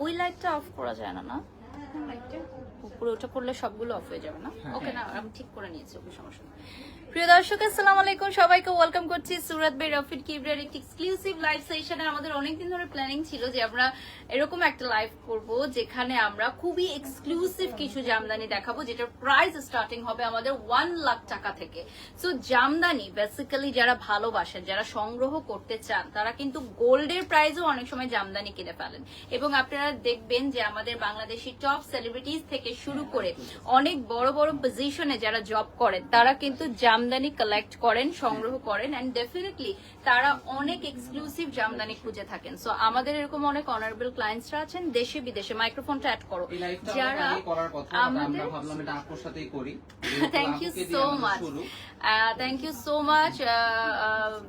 ওই লাইটটা অফ করা যায় না না উপরে ওটা করলে সবগুলো অফ হয়ে যাবে না ওকে না আমি ঠিক করে নিয়েছি ওকে সমস্যা নেই প্রিয় দর্শক আসসালামু আলাইকুম সবাইকে ওয়েলকাম করছি সুরাত বাই রফিক কিবরিয়ার একটি এক্সক্লুসিভ লাইভ সেশনে আমাদের অনেকদিন ধরে প্ল্যানিং ছিল যে আমরা এরকম একটা লাইভ করব যেখানে আমরা খুবই এক্সক্লুসিভ কিছু জামদানি দেখাবো যেটার প্রাইস স্টার্টিং হবে আমাদের 1 লাখ টাকা থেকে সো জামদানি বেসিক্যালি যারা ভালোবাসেন যারা সংগ্রহ করতে চান তারা কিন্তু গোল্ডের প্রাইসও অনেক সময় জামদানি কিনে ফেলেন এবং আপনারা দেখবেন যে আমাদের বাংলাদেশি টপ সেলিব্রিটিজ থেকে শুরু করে অনেক বড় বড় পজিশনে যারা জব করেন তারা কিন্তু জামদানি কালেক্ট করেন সংগ্রহ করেন এন্ড ডেফিনেটলি তারা অনেক এক্সক্লুসিভ জামদানি খুঁজে থাকেন সো আমাদের এরকম অনেক অনারেবল ক্লায়েন্টসরা আছেন দেশে বিদেশে মাইক্রোফোনটা অ্যাড করো যারা আমাদের thank you so much thank you so much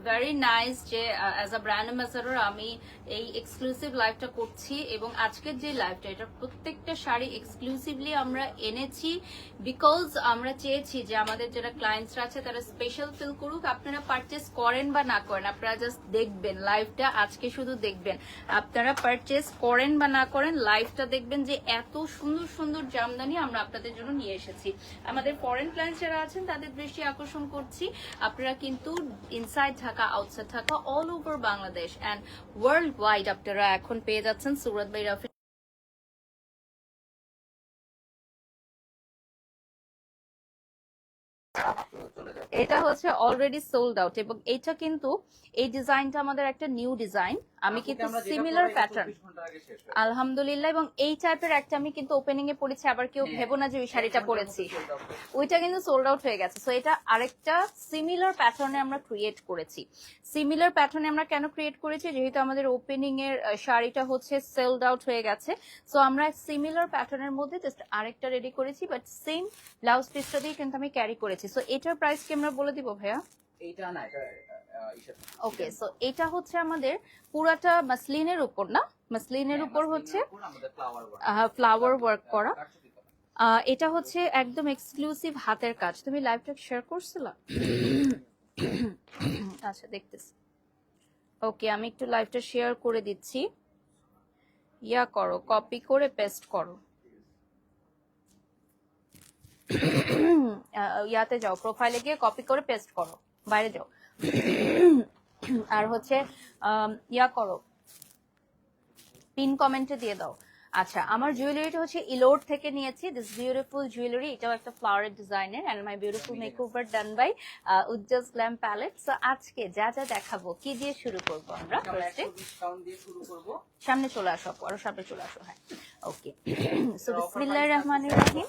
very nice যে অ্যাজ আ ব্র্যান্ড অ্যাম্বাসেডর আমি এই এক্সক্লুসিভ লাইভটা করছি এবং আজকের যে লাইভটা এটা প্রত্যেকটা শাড়ি এক্সক্লুসিভলি আমরা এনেছি বিকজ আমরা চেয়েছি যে আমাদের যারা ক্লায়েন্টসরা আছে তারা স্পেশাল ফিল করুক আপনারা পারচেস করেন বা না করেন আপনারা জাস্ট দেখবেন লাইভটা আজকে শুধু দেখবেন আপনারা পারচেস করেন বা না করেন লাইভটা দেখবেন যে এত সুন্দর সুন্দর জামদানি আমরা আপনাদের জন্য নিয়ে এসেছি আমাদের ফরেন ক্লায়েন্টস যারা আছেন তাদের দৃষ্টি আকর্ষণ করছি আপনারা কিন্তু inside Dhaka outside Dhaka all over Bangladesh and worldwide আপনারা এখন পেয়ে যাচ্ছেন সুরাত বাই রফিক এটা হচ্ছে অলরেডি সোল্ড আউট এবং এটা কিন্তু এই ডিজাইনটা আমাদের একটা নিউ ডিজাইন আমি কিন্তু সিমিলার প্যাটার্ন আলহামদুলিল্লাহ এবং এই টাইপের একটা আমি কিন্তু ওপেনিং এ পড়েছি আবার কেউ ভেবো না যে ওই শাড়িটা পরেছি ওইটা কিন্তু সোল্ড আউট হয়ে গেছে সো এটা আরেকটা সিমিলার প্যাটার্নে আমরা ক্রিয়েট করেছি সিমিলার প্যাটার্নে আমরা কেন ক্রিয়েট করেছি যেহেতু আমাদের ওপেনিং এর শাড়িটা হচ্ছে সোল্ড আউট হয়ে গেছে সো আমরা সিমিলার প্যাটার্নের মধ্যে জাস্ট আরেকটা রেডি করেছি বাট সেম ব্লাউজ পিসটা দিয়ে কিন্তু আমি ক্যারি করেছি সো এটার প্রাইস কি আমরা বলে দিব ভাইয়া এইটা না এটা ওকে সো এটা হচ্ছে আমাদের পুরাটা মাসলিনের উপর না মাসলিনের উপর হচ্ছে ফ্লাওয়ার ওয়ার্ক করা এটা হচ্ছে একদম এক্সক্লুসিভ হাতের কাজ তুমি লাইভটা শেয়ার করছিলা আচ্ছা দেখতেছি ওকে আমি একটু লাইভটা শেয়ার করে দিচ্ছি ইয়া করো কপি করে পেস্ট করো ইয়াতে যাও প্রোফাইলে গিয়ে কপি করে পেস্ট করো বাইরে যাও আর হচ্ছে ইয়া করো পিন কমেন্টে দিয়ে দাও আচ্ছা আমার জুয়েলারিটা হচ্ছে ইলোর থেকে নিয়েছি দিস বিউটিফুল জুয়েলারি এটাও একটা ফ্লাওয়ারের ডিজাইনের and my beautiful makeover done by Ujjwal glam palette so আজকে যা যা দেখাবো কি দিয়ে শুরু করব আমরা ফার্স্টে ডিসকাউন্ট দিয়ে শুরু করব সামনে চলে আসো আরো সামনে চলে আসো হ্যাঁ ওকে সো বিসমিল্লাহির রহমানির রহিম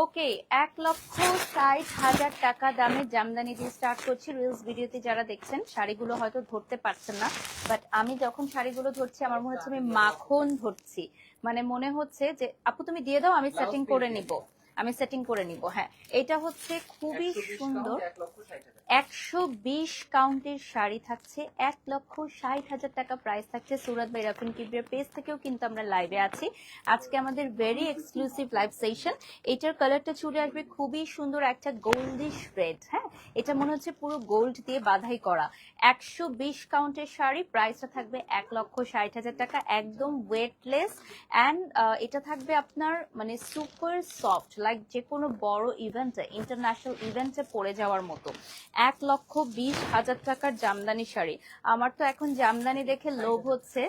ওকে 1,60,000 টাকা দামের জামদানি দিয়ে স্টার্ট করছি রিলস ভিডিওতে যারা দেখছেন শাড়িগুলো হয়তো ধরতে পারছেন না বাট আমি যখন শাড়িগুলো ধরছি আমার মনে হচ্ছে আমি মাখন ধরছি মানে মনে হচ্ছে যে আপু তুমি দিয়ে দাও আমি সেটিং করে নিব হ্যাঁ এটা হচ্ছে খুবই সুন্দর 120 কাউন্টের শাড়ি থাকছে 1,60,000 টাকা প্রাইস থাকছে সুরাত বাই রফিক কিবরিয়ার পেজ থেকেও কিন্তু আমরা লাইভে আছি আজকে আমাদের ভেরি এক্সক্লুসিভ লাইভ সেশন এটার কালারটা চলে আসবে খুবই সুন্দর একটা গোল্ডিশ রেড হ্যাঁ এটা মনে হচ্ছে পুরো গোল্ড দিয়ে বাঁধাই করা 120 কাউন্টের শাড়ি প্রাইসটা থাকবে 1,60,000 টাকা একদম ওয়েটলেস এন্ড এটা থাকবে আপনার মানে সুপার সফট লাইক যে কোনো বড় ইভেন্টে ইন্টারন্যাশনাল ইভেন্টে পরে যাওয়ার মতো 1,20,000 টাকার জামদানি শাড়ি আমার তো এখন জামদানি দেখে লোভ হচ্ছে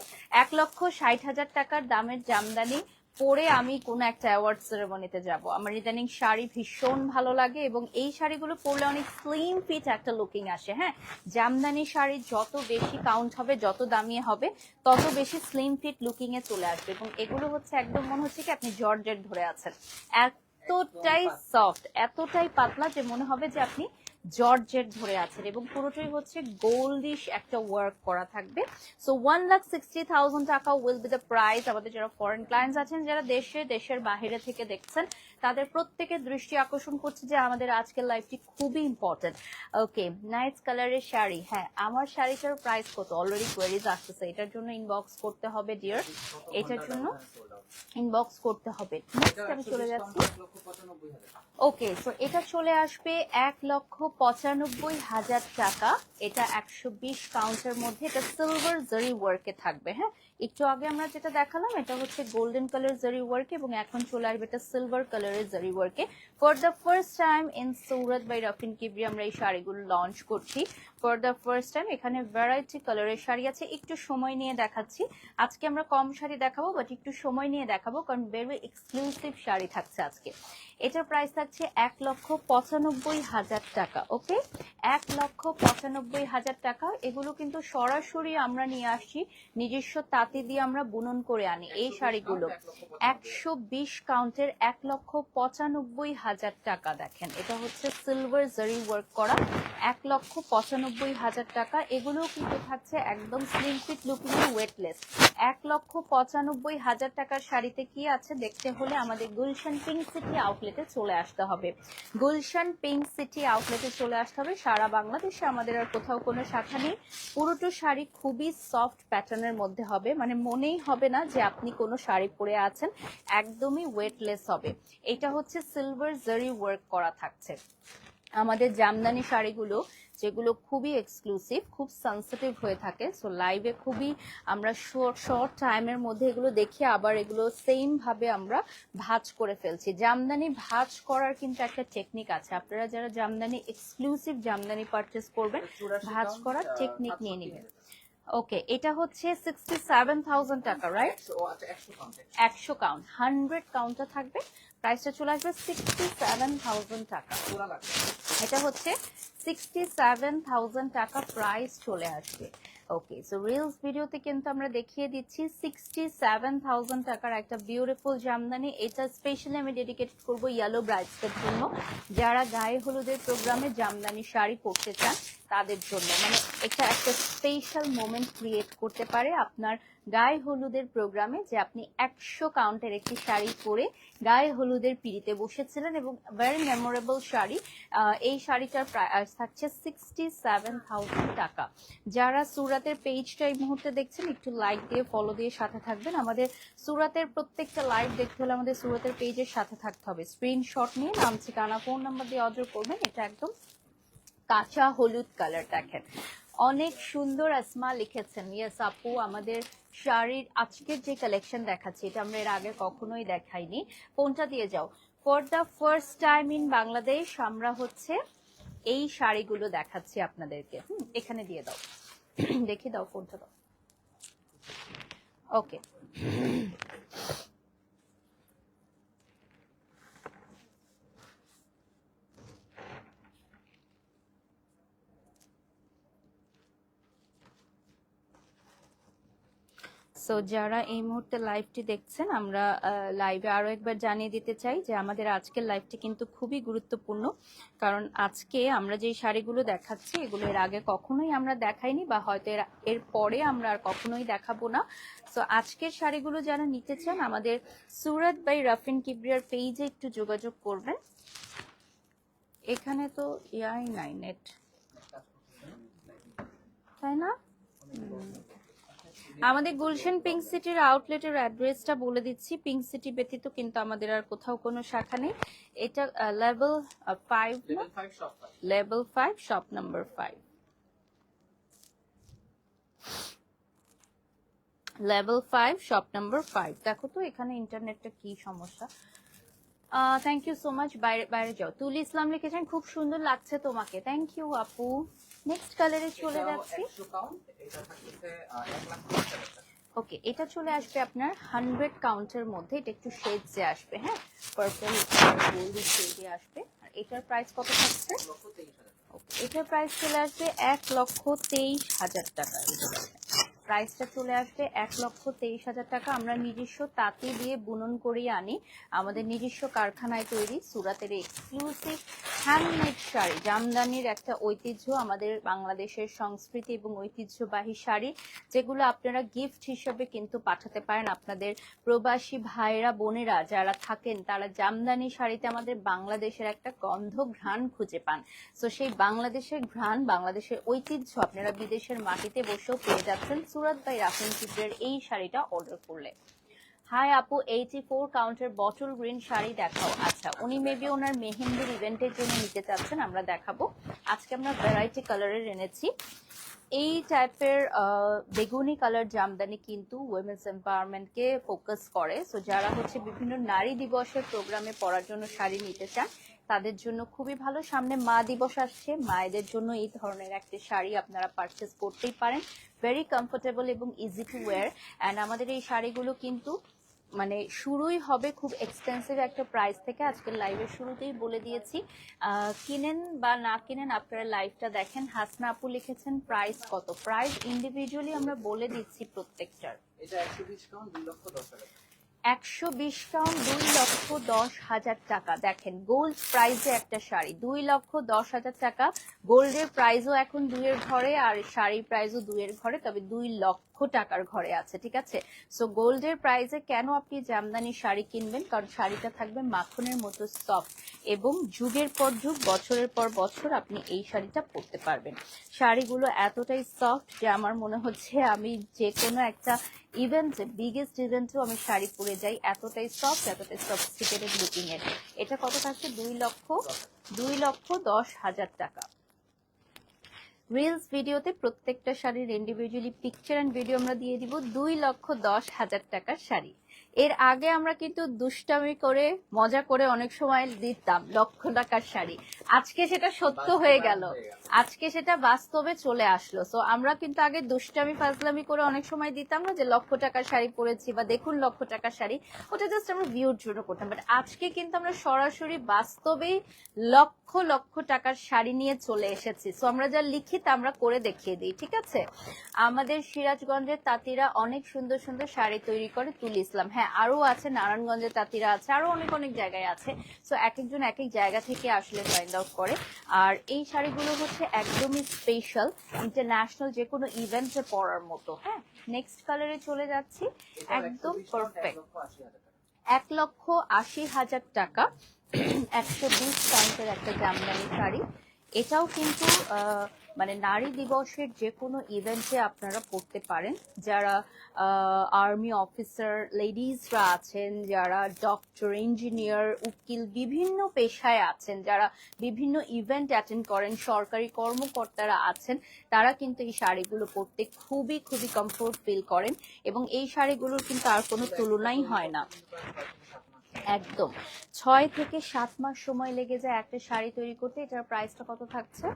1,60,000 টাকার দামের জামদানি পরে আমি কোন একটা অ্যাওয়ার্ড সেরেমনিতে যাব আমার ইদানিং শাড়ি ভীষণ ভালো লাগে এবং এই শাড়িগুলো পরলে অনেক স্লিম ফিট একটা লুকিং আসে হ্যাঁ জামদানি শাড়ি যত বেশি কাউন্ট হবে যত দামি হবে তত বেশি স্লিম ফিট লুকিং এ চলে আসবে এবং এগুলো হচ্ছে একদম মনে হচ্ছে কি আপনি জর্জেট ধরে আছেন এতটাই সফট এতটাই পাতলা যে মনে হবে যে আপনি জর্জেট ধরে আছেন এবং পুরোটাই হচ্ছে গোল্ডিশ একটা ওয়ার্ক করা থাকবে সো 1,60,000 টাকা উইল বি দ্য প্রাইস আমাদের যারা ফরেন ক্লায়েন্টস আছেন যারা দেশের বাইরে থেকে দেখছেন তাদের প্রত্যেকের দৃষ্টি আকর্ষণ করছে যে আমাদের আজকের লাইভটি খুবই ইম্পর্টেন্ট। ওকে, নাইস কালারের শাড়ি। হ্যাঁ, আমার শাড়িটার প্রাইস কত অলরেডি কোয়েরিজ আসতেছে, এটার জন্য ইনবক্স করতে হবে ডিয়ার, এটার জন্য ইনবক্স করতে হবে। নেক্সট আমি চলে যাচ্ছি। ওকে, সো এটা চলে আসবে 1,95,000 টাকা। এটা 120 কাউন্টের মধ্যে, এটা সিলভার জারি ওয়ার্কে থাকবে। হ্যাঁ, একটু আগে আমরা যেটা দেখালাম এটা হচ্ছে গোল্ডেন কালার জারি ওয়ার্ক, এবং এখন চলে আসবে এটা সিলভার কালারের জারি ওয়ার্কে। For the first time in Surat by Rafin Kibri আমরা এই শাড়িগুলো লঞ্চ করছি ফর দ্য ফার্স্ট টাইম। এখানে ভ্যারাইটি কালারের শাড়ি আছে, একটু সময় নিয়ে দেখাচ্ছি। আজকে আমরা কম শাড়ি দেখাবো, বাট একটু সময় নিয়ে দেখাবো, কারণ ভেরি এক্সক্লুসিভ শাড়ি থাকছে আজকে। এটার প্রাইস থাকছে 1,95,000 টাকা। ওকে, 1,95,000 টাকা। এগুলো কিন্তু সরাসরি আমরা নিয়ে আসছি, নিজস্ব তাঁতি দিয়ে আমরা বুনন করে আনি এই শাড়িগুলো। 120 কাউন্টের 1,95,000 টাকা। দেখেন, এটা হচ্ছে সিলভার জারি ওয়ার্ক করা, 1,95,000 টাকা। এগুলো কিন্তু থাকছে একদম স্লিম ফিট লুকিং ওয়েটলেস। 1,95,000 টাকার শাড়িতে কি আছে দেখতে হলে আমাদের গুলশান পিঙ্ক সিটি আউটলেটে চলে আসতে হবে। গুলশান পিঙ্ক সিটি আউটলেটে চলে আসতে হবে। সারা বাংলাদেশে আমাদের আর কোথাও কোনো শাখা নেই। পুরোটো শাড়ি খুবই সফট প্যাটার্নের মধ্যে হবে, মানে মনেই হবে না যে আপনি কোনো শাড়ি পরে আছেন, একদমই ওয়েটলেস হবে। এটা হচ্ছে সিলভার জারি ওয়ার্ক করা থাকছে। আমাদের জামদানি শাড়িগুলো যেগুলো খুবই এক্সক্লুসিভ, খুব সেনসিটিভ হয়ে থাকে, সো লাইভে খুবই আমরা শর্ট টাইমের মধ্যে এগুলো দেখি, আবার এগুলো সেম ভাবে আমরা ভাঁজ করে ফেলছি। জামদানি ভাঁজ করার কিন্তু একটা টেকনিক আছে, আপনারা যারা জামদানি এক্সক্লুসিভ জামদানি পারচেস করবেন ভাঁজ করার টেকনিক নিয়ে নেবেন। ওকে, এটা হচ্ছে 67,000 টাকা, রাইট? 100 কাউন্ট, 100 কাউন্টটা থাকবে। প্রাইসটা চলে আসবে 67,000 টাকা। এটা হচ্ছে 67,000 টাকা প্রাইস চলে আসবে। ওকে, সো রিলস ভিডিওতে কিন্তু আমরা দেখিয়ে দিচ্ছি 67,000 টাকার একটা বিউটিফুল জামদানি। এটা স্পেশালি আমি ডেডিকেটেড করব ইয়েলো ব্রাইডসদের জন্য, যারা গায়ে হলুদের প্রোগ্রামে জামদানি শাড়ি পরতে চান তাদের জন্য। মানে এটা একটা স্পেশাল মোমেন্ট ক্রিয়েট করতে পারে আপনার গায়ে হলুদের প্রোগ্রামে, যে আপনি 100 কাউন্টের একটি শাড়ি পরে গায়ে হলুদের পিড়িতে বসেছিলেন, এবং ভেরি মেমোরেবল শাড়ি। এই শাড়িটার প্রাইস থাকছে 67,000 টাকা। যারা সুরাতের পেজটা এই মুহূর্তে দেখছেন একটু লাইক দিয়ে ফলো দিয়ে সাথে থাকবেন। আমাদের সুরাতের প্রত্যেকটা লাইভ দেখতে হলে আমাদের সুরাতের পেজের সাথে থাকতে হবে। স্ক্রিনশট নিয়ে নাম, ঠিকানা, ফোন নাম্বার দিয়ে অর্ডার করবেন। এটা একদম কাঁচা হলুদ কালার। দেখেন, অনেক সুন্দর। আসমা লিখেছেন, ইয়েস আপু, আমাদের শাড়ির আজকের যে কালেকশন দেখাচ্ছি এটা আমরা এর আগে কখনোই দেখাইনি। ফোনটা দিয়ে যাও। For the first time in Bangladesh আমরা হচ্ছে এই শাড়িগুলো দেখাচ্ছি আপনাদেরকে। এখানে দিয়ে দাও, দেখে দাও, ফোনটা দাও। ওকে, সো যারা এই মুহূর্তে লাইভটি দেখছেন, আমরা লাইভে আরো একবার জানিয়ে দিতে চাই যে আমাদের আজকের লাইভটি কিন্তু খুবই গুরুত্বপূর্ণ, কারণ আজকে আমরা যে শাড়িগুলো দেখাচ্ছি এগুলো এর আগে কখনোই আমরা দেখাইনি, বা হয়তো এর পরে আমরা আর কখনোই দেখাবো না। সো আজকের শাড়িগুলো যারা নিতে চান আমাদের সুরত বাই রাফিন কিবরিয়ার পেজে একটু যোগাযোগ করবেন। এখানে তো ইয়াই নাই নেট, তাই না? আমাদের গুলশান পিঙ্ক সিটির আউটলেটের অ্যাড্রেসটা বলে দিচ্ছি। পিঙ্ক সিটি ব্যতীত কিন্তু আমাদের আর কোথাও কোনো শাখা নেই। এটা level 5, level 5, shop number 5, level 5, shop number 5। দেখো তো এখানে ইন্টারনেটটা কি সমস্যা। Thank you so much. বাইরে যাও। তুলি ইসলাম লিখেছেন, খুব সুন্দর লাগছে তোমাকে। থ্যাংক ইউ আপু। নেক্সট কালারে চলে যাচ্ছি। ওকে, এটা চলে আসবে আপনার 100 কাউন্টের মধ্যে। এটা একটু শেডসে আসবে, হ্যাঁ, পার্পল গোল্ডি শেডে আসবে। আর এটার প্রাইস কত থাকছে? ওকে, এটার প্রাইস চলে আসবে 1,23,000 টাকা। প্রাইসটা চলে আসবে 1,23,000 টাকা। আমরা নিজস্ব তাঁতি দিয়ে বুনন করিয়ে আনি, আমাদের নিজস্ব কারখানায় তৈরি, সুরাতের এক্সক্লুসিভ হ্যান্ডমেড শাড়ি, জামদানির একটা ঐতিহ্য, আমাদের বাংলাদেশের সংস্কৃতি এবং ঐতিহ্যবাহী শাড়ি, যেগুলো আপনারা গিফট হিসেবে কিন্তু পাঠাতে পারেন আপনাদের প্রবাসী ভাইরা বোনেরা যারা থাকেন, তারা জামদানি শাড়িতে আমাদের বাংলাদেশের একটা গন্ধ ঘ্রাণ খুঁজে পান। তো সেই বাংলাদেশের ঘ্রাণ, বাংলাদেশের ঐতিহ্য আপনারা বিদেশের মাটিতে বসেও পেয়ে যাচ্ছেন সুরত বাই রাফিন কিডসের এই শাড়িটা অর্ডার করলে। হাই আপু, 84 কাউন্টের বটল গ্রিন শাড়ি দেখাও। আচ্ছা, উনি মেবি ওনার মেহেন্দির ইভেন্টের জন্য নিতে চাচ্ছেন, আমরা দেখাবো। আজকে আমরা ভ্যারাইটি কালারের এনেছি। এই টাইপের বেগুনি কালার জামদানি কিন্তু উইমেন্স এম্পাওয়ারমেন্টকে ফোকাস করে। সো যারা হচ্ছে বিভিন্ন নারী দিবসের প্রোগ্রামে পরার জন্য শাড়ি নিতে চান, তাদের জন্য খুবই ভালো। সামনে মা দিবস আসছে, মায়েদের জন্য এই ধরনের একটা শাড়ি আপনারা পারচেস করতেই পারেন। ভেরি কমফোর্টেবল এবং ইজি টু ওয়্যার। অ্যান্ড আমাদের এই শাড়িগুলো কিন্তু মানে শুরুই হবে খুব এক্সপেন্সিভ একটা প্রাইস থেকে। আজকের লাইভের শুরুতেই বলে দিয়েছি, কিনেন বা না কিনেন আপনারা লাইভটা দেখেন। হাসনা আপু লিখেছেন প্রাইস কত। প্রাইস ইন্ডিভিজুয়ালি আমরা বলে দিচ্ছি প্রত্যেকটার। এটা 120 কাউন্ট 2,10,000 টাকা। 120 কাউন্ট 2,10,000 টাকা। দেখেন গোল্ড প্রাইসে একটা শাড়ি 2,10,000 টাকা। গোল্ডের প্রাইসও এখন 2 এর ঘরে, আর শাড়ির প্রাইসও 2 এর ঘরে, তবে 2 লক্ষ টাকার ঘরে আছে, ঠিক আছে। সো গোল্ডের প্রাইসে কেন আপনি জামদানি শাড়ি কিনবেন? কারণ শাড়িটা থাকবে মাখনের মতো সফট, এবং যুগের পর যুগ, বছরের পর বছর আপনি এই শাড়িটা পরতে পারবেন। শাড়িগুলো এতটাই সফট যে আমার মনে হচ্ছে আমি যে কোনো একটা ইভেন্টে, বিগেস্ট ইভেন্টেও আমি শাড়ি পরে যাই, এতটাই সফট, এতটাই সফিস্টিকেটেড লুকিং এর। এটা কত থাকছে? 2,10,000 টাকা। রিলস ভিডিওতে প্রত্যেকটা শাড়ির ইন্ডিভিজুয়ালি পিকচার এন্ড ভিডিও আমরা দিয়ে দিব। 2,10,000 টাকার শাড়ি। এর আগে আমরা কিন্তু দুষ্টামি করে, মজা করে অনেক সময় দিতাম লক্ষ টাকার শাড়ি। আজকে সেটা সত্য হয়ে গেল, আজকে সেটা বাস্তবে চলে আসলো। সো আমরা কিন্তু আগে দুষ্টামি ফাজলামি করে অনেক সময় দিতাম না যে লক্ষ টাকার শাড়ি পরেছি বা দেখুন লক্ষ টাকার শাড়ি, ওটা জাস্ট আমরা ভিউর জন্য করতাম। বাট আজকে কিন্তু আমরা সরাসরি বাস্তবেই লক্ষ লক্ষ টাকার শাড়ি নিয়ে চলে এসেছি। সো আমরা যা লিখি তা আমরা করে দেখিয়ে দিই, ঠিক আছে। আমাদের সিরাজগঞ্জের তাঁতিরা অনেক সুন্দর সুন্দর শাড়ি তৈরি করে, তুল ইসলাম, হ্যাঁ আরো আছে, নারায়ণগঞ্জের তাঁতিরা আছে, আরো অনেক অনেক জায়গায় আছে। সো এক একজন এক এক জায়গা থেকে আসলে ফাইন্ড আউট করে। আর এই শাড়িগুলো হচ্ছে একদমই স্পেশাল, ইন্টারন্যাশনাল যে কোনো ইভেন্টে পরার মতো। হ্যাঁ, নেক্সট কালারে চলে যাচ্ছি, একদম পারফেক্ট। 1,80,000 টাকা, 120 কাউন্টের একটা জামদানি শাড়ি। এটাও কিন্তু মানে নারী দিবসের যে কোনো ইভেন্টে আপনারা পড়তে পারেন। যারা আর্মি অফিসার লেডিজরা আছেন, যারা ডক্টর, ইঞ্জিনিয়ার, উকিল, বিভিন্ন পেশায় আছেন, যারা বিভিন্ন ইভেন্ট অ্যাটেন্ড করেন, সরকারি কর্মকর্তারা আছেন, তারা কিন্তু এই শাড়িগুলো পরতে খুবই খুবই কমফোর্ট ফিল করেন। এবং এই শাড়িগুলোর কিন্তু আর কোনো তুলনাই হয় না। একদম 6 থেকে 7 মাস সময় লেগে যায় একটা শাড়ি তৈরি করতে। এটার প্রাইসটা কত থাকছে?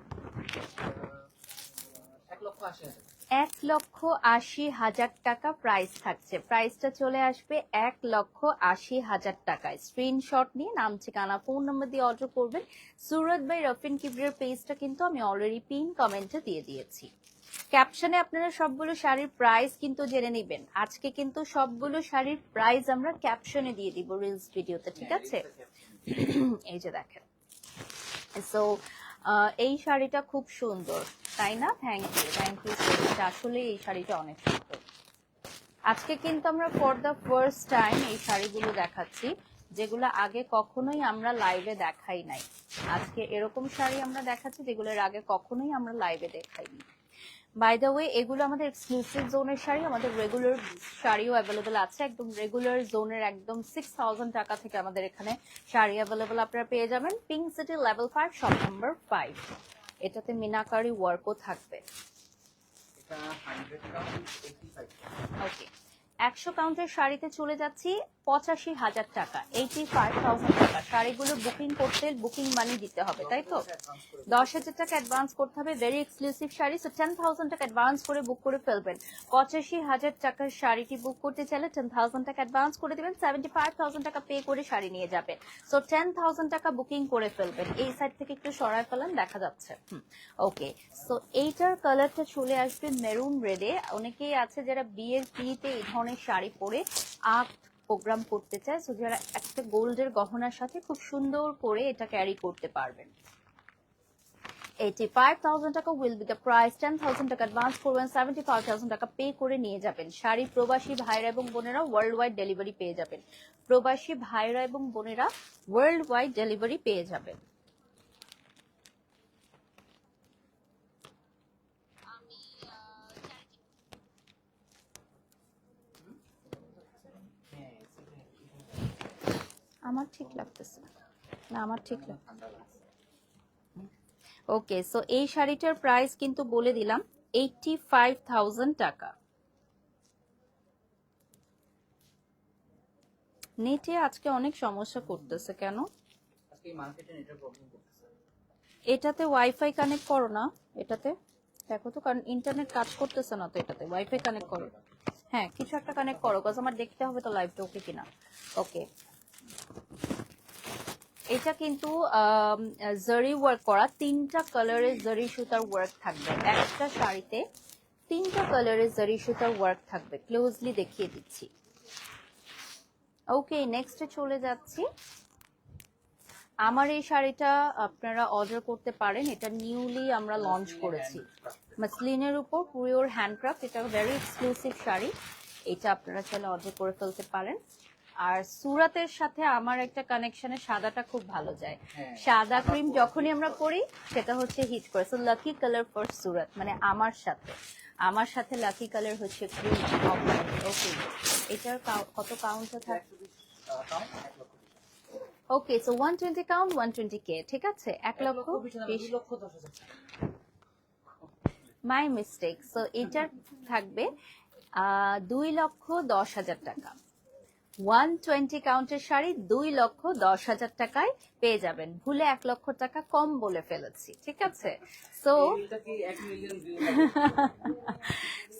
1,80,000 টাকা প্রাইস থাকছে। প্রাইসটা চলে আসবে 1,80,000 টাকায়। স্ক্রিনশট নিয়ে নাম, ঠিকানা, ফোন নাম্বার দিয়ে অর্ডার করবেন। সুরত বাই রাফিন কিডসের পেজটা কিন্তু আমি অলরেডি পিন কমেন্টে দিয়ে দিয়েছি। ক্যাপশনে আপনারা সবগুলো শাড়ির প্রাইস কিন্তু জেনে নেবেন। আজকে কিন্তু সবগুলো শাড়ির প্রাইস আমরা ক্যাপশনে দিয়ে দিব রিলস ভিডিওতে, ঠিক আছে। এই যে দেখেন, সো এই শাড়িটা খুব সুন্দর, তাই না? Thank you, thank you. আসলে এই শাড়িটা অনেক সুন্দর। আজকে কিন্তু আমরা ফর দ্য ফার্স্ট টাইম এই শাড়িগুলো দেখাচ্ছি, যেগুলো আগে কখনোই আমরা লাইভে দেখাই নাই। আজকে এরকম শাড়ি আমরা দেখাচ্ছি যেগুলোর আগে কখনোই আমরা লাইভে দেখাইনি। বাই দ্য ওয়ে, এগুলো আমাদের এক্সক্লুসিভ জোনের শাড়ি। আমাদের রেগুলার শাড়িও অ্যাভেলেবল আছে। একদম রেগুলার জোনের একদম 6,000 টাকা থেকে আমাদের এখানে শাড়ি অ্যাভেলেবল আপনারা পেয়ে যাবেন। Pink city level 5, shop number 5। এটাতে মিনাকারি ওয়ার্কও থাকবে। ওকে, 100 কাউন্টের শাড়িতে চলে যাচ্ছি 85,000 টাকা, 85,000 টাকা। শাড়িগুলো বুকিং করতে বুকিং মানি দিতে হবে, তাই তো? 10,000 টাকা অ্যাডভান্স করতে হবে। ভেরি এক্সক্লুসিভ শাড়ি, সো 10,000 টাকা অ্যাডভান্স করে বুক করে ফেলবেন। 85,000 টাকার শাড়িটি বুক করতে চাইলে 10,000 টাকা অ্যাডভান্স করে দিবেন, 75,000 টাকা পে করে শাড়ি নিয়ে যাবেন। সো 10,000 টাকা বুকিং করে ফেলবেন। এই সাইড থেকে একটু সরায় ফেলেন, দেখা যাচ্ছে। ওকে, সো এইটার কালারটা চলে আসবে মেরুন রেডে। অনেকেই আছে যারা বিয়ের পিড়িতে এই ধরনের শাড়ি পরে প্রোগ্রাম করতে চায়, সো যারা একটা গোল্ডের গহনার সাথে খুব সুন্দর করে এটা ক্যারি করতে পারবেন। 85,000 টাকা উইল বি দ্য প্রাইস। 10,000 টাকা অ্যাডভান্স করবেন, 75,000 টাকা পে করে নিয়ে যাবেন। শাড়ি প্রবাসী ভাইরা এবং বোনেরা ওয়ার্ল্ড ওয়াইড ডেলিভারি পেয়ে যাবেন। প্রবাসী ভাইরা এবং বোনেরা ওয়ার্ল্ড ওয়াইড ডেলিভারি পেয়ে যাবেন। আমার ঠিক লাগতেছে না, আমার ঠিক লাগছে। ওকে, সো এই শাড়িটার প্রাইস কিন্তু বলে দিলাম 85,000 টাকা। নেটে আজকে অনেক সমস্যা করতেছে কেন? আজকে মার্কেটে নেটের প্রবলেম করতেছে। এটাতে ওয়াইফাই কানেক্ট করো না, এটাতে দেখো তো, কারণ ইন্টারনেট কাজ করতেছে না তো। এটাতে ওয়াইফাই কানেক্ট করো, হ্যাঁ কিছু একটা কানেক্ট করো, কারণ আমার দেখতে হবে তো লাইভটা ওকে কিনা। ওকে, এটা কিন্তু জারি ওয়ার্ক করা, 3টা কালারের জারি সুতার ওয়ার্ক থাকবে একটা শাড়িতে। 3টা কালারের জারি সুতার ওয়ার্ক থাকবে, ক্লোজলি দেখিয়ে দিচ্ছি। ওকে, নেক্সটে চলে যাচ্ছি। আমার এই শাড়িটা আপনারা অর্ডার করতে পারেন, এটা নিউলি আমরা লঞ্চ করেছি। মাসলিনের উপর পিওর হ্যান্ডক্রাফট, এটা ভেরি এক্সক্লুসিভ শাড়ি। এটা আপনারা চাইলে অর্ডার করে ফেলতে পারেন। আর সুরাতের সাথে আমার একটা কানেকশনে সাদাটা খুব ভালো যায়। সাদা ক্রিম যখনই আমরা পরি সেটা হচ্ছে হিট করে। সো লাকি কালার ফর সুরাত, মানে আমার সাথে লাকি কালার হচ্ছে ক্রিম। ওকে, এটার কত কাউন্টটা থাকে? ওকে, সো 120 কাউন্ট, 120K, ঠিক আছে। 1,20,000। My mistake. সো এটার থাকবে 2,10,000 টাকা। 120 কাউন্টের শাড়ি 2,10,000 টাকায় পেয়ে যাবেন। ভুলে 1 লক্ষ টাকা কম বলে ফেলেছি, ঠিক আছে। সো